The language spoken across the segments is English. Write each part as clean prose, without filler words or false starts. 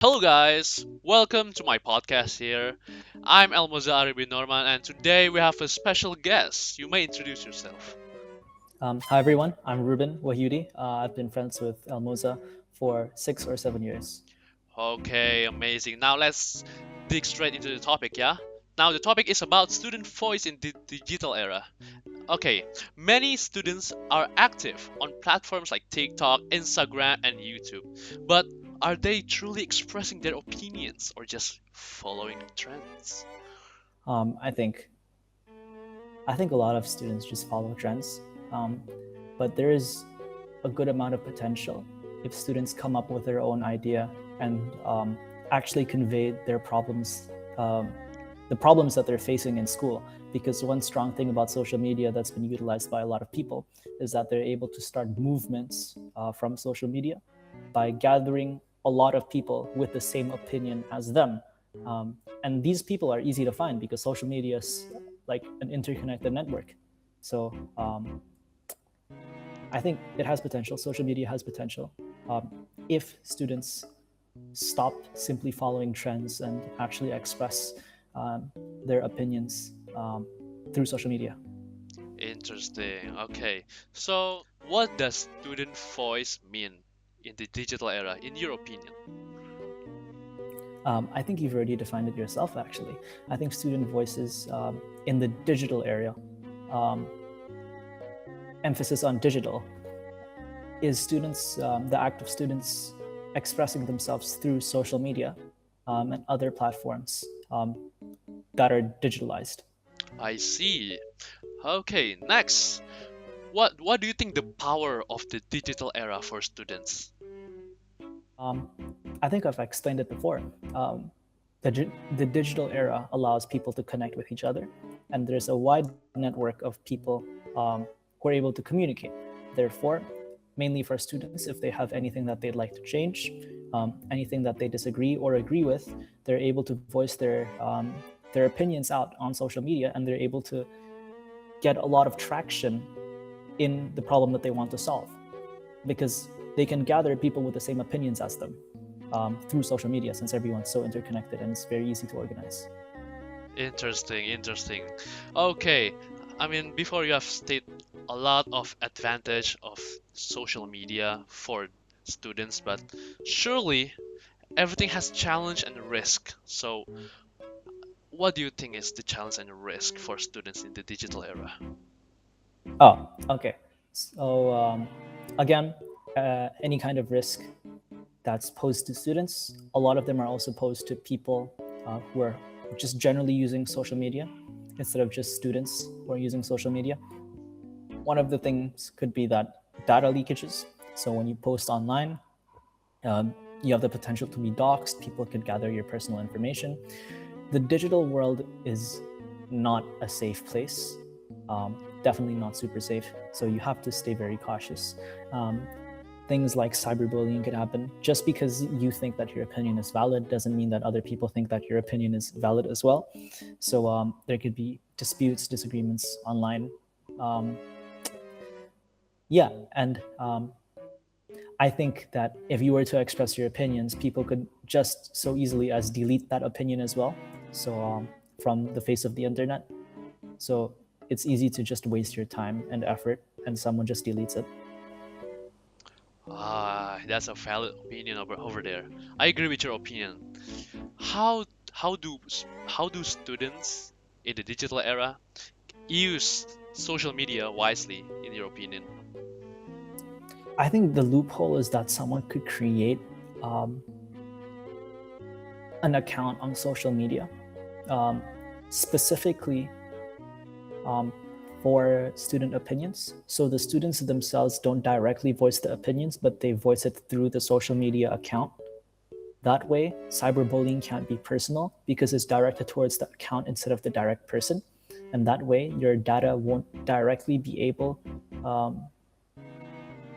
Hello, guys. Welcome to my podcast here. I'm Elmozari bin Norman, and today we have a special guest. You may introduce yourself. Hi everyone, I'm Ruben Wahudi. I've been friends with Elmoza for 6 or 7 years. Okay, amazing. Now let's dig straight into the topic, yeah? Now, the topic is about student voice in the digital era. Okay, many students are active on platforms like TikTok, Instagram, and YouTube. But are they truly expressing their opinions or just following trends? Um, I think I think a lot of students just follow trends, um, but there is a good amount of potential if students come up with their own idea and actually convey their problems, the problems that they're facing in school. Because one strong thing about social media that's been utilized by a lot of people is that they're able to start movements from social media by gathering a lot of people with the same opinion as them. And these people are easy to find because social media is like an interconnected network. So I think it has potential. Social media has potential if students stop simply following trends and actually express their opinions through social media. Interesting. Okay. So, what does student voice mean in the digital era, in your opinion? I think you've already defined it yourself, actually. I think student voices in the digital area, um, emphasis on digital, is the act of students expressing themselves through social media and other platforms that are digitalized. I see. Okay, next. What do you think the power of the digital era for students? Um, I think I've explained it before. Um, the digital era allows people to connect with each other, and there's a wide network of people who are able to communicate. Therefore, mainly for students, if they have anything that they'd like to change, anything that they disagree or agree with, they're able to voice their opinions out on social media, and they're able to get a lot of traction in the problem that they want to solve because they can gather people with the same opinions as them through social media since everyone's so interconnected and it's very easy to organize. Interesting, interesting. Okay, I mean, before you have stated a lot of advantage of social media for students, but surely everything has challenge and risk. So, what do you think is the challenge and risk for students in the digital era? Oh, okay. So, again, any kind of risk that's posed to students, a lot of them are also posed to people who are just generally using social media instead of just students who are using social media. One of the things could be that data leakages. So, when you post online, you have the potential to be doxxed, people could gather your personal information. The digital world is not a safe place, definitely not super safe. So you have to stay very cautious. Things like cyberbullying could happen. Just because you think that your opinion is valid doesn't mean that other people think that your opinion is valid as well. So there could be disputes, disagreements online. Um, yeah, and I think that if you were to express your opinions, people could just so easily as delete that opinion as well. So from the face of the internet. So it's easy to just waste your time and effort, and someone just deletes it. Ah, that's a valid opinion over there. I agree with your opinion. How how do students in the digital era use social media wisely, in your opinion? I think the loophole is that someone could create um, an account on social media, um, specifically um, for student opinions. So the students themselves don't directly voice the opinions, but they voice it through the social media account. That way, cyberbullying can't be personal because it's directed towards the account instead of the direct person. And that way, your data won't directly be able um,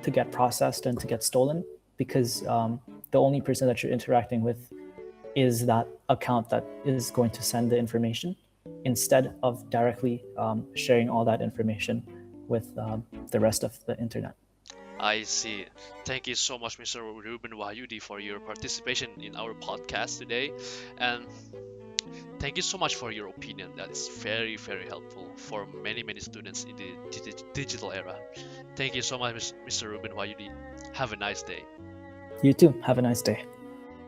to get processed and to get stolen because the only person that you're interacting with is that account that is going to send the information instead of directly sharing all that information with the rest of the internet. I see. Thank you so much, Mr. Ruben Wahyudi, for your participation in our podcast today. And thank you so much for your opinion. That is very, very helpful for many, many students in the digital era. Thank you so much, Mr. Ruben Wahyudi. Have a nice day. You too. Have a nice day.